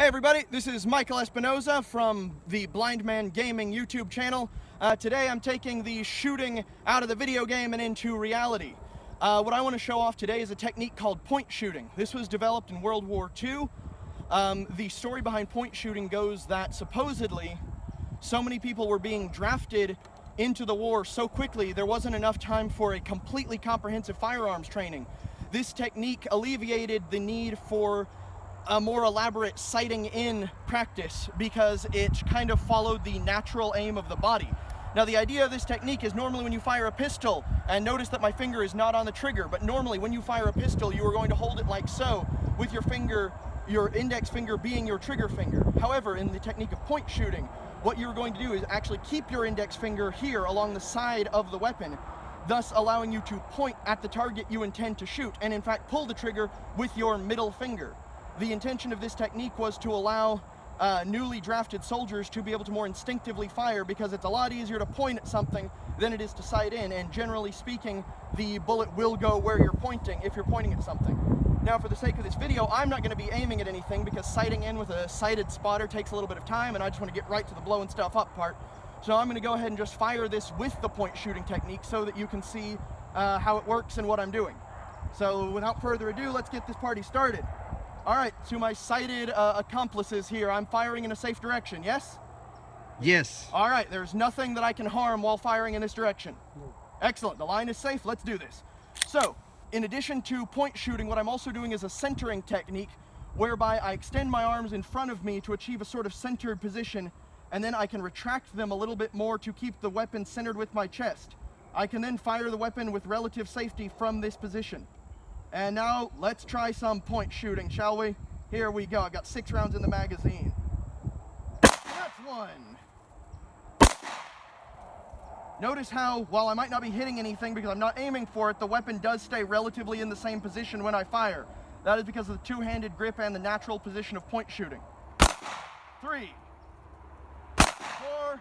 Hey everybody, this is Michael Espinoza from the Blind Man Gaming YouTube channel. Today I'm taking the shooting out of the video game and into reality. What I want to show off today is a technique called point shooting. This was developed in World War II. The story behind point shooting goes that supposedly so many people were being drafted into the war so quickly there wasn't enough time for a completely comprehensive firearms training. This technique alleviated the need for a more elaborate sighting in practice because it kind of followed the natural aim of the body. Now the idea of this technique is normally when you fire a pistol, and notice that my finger is not on the trigger, but normally when you fire a pistol you are going to hold it like so, with your finger, your index finger being your trigger finger. However, in the technique of point shooting, what you're going to do is actually keep your index finger here along the side of the weapon, thus allowing you to point at the target you intend to shoot, and in fact pull the trigger with your middle finger. The intention of this technique was to allow newly drafted soldiers to be able to more instinctively fire, because it's a lot easier to point at something than it is to sight in, and generally speaking, the bullet will go where you're pointing if you're pointing at something. Now, for the sake of this video, I'm not going to be aiming at anything because sighting in with a sighted spotter takes a little bit of time, and I just want to get right to the blowing stuff up part. So I'm going to go ahead and just fire this with the point shooting technique so that you can see how it works and what I'm doing. So without further ado, let's get this party started. All right, to my sighted accomplices here, I'm firing in a safe direction, yes? Yes. All right, there's nothing that I can harm while firing in this direction. No. Excellent, the line is safe, let's do this. So, in addition to point shooting, what I'm also doing is a centering technique, whereby I extend my arms in front of me to achieve a sort of centered position, and then I can retract them a little bit more to keep the weapon centered with my chest. I can then fire the weapon with relative safety from this position. And now, let's try some point shooting, shall we? Here we go. I've got 6 rounds in the magazine. That's one. Notice how, while I might not be hitting anything because I'm not aiming for it, the weapon does stay relatively in the same position when I fire. That is because of the two-handed grip and the natural position of point shooting. 3, 4,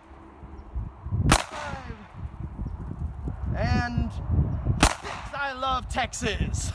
5, and 6. I love Texas.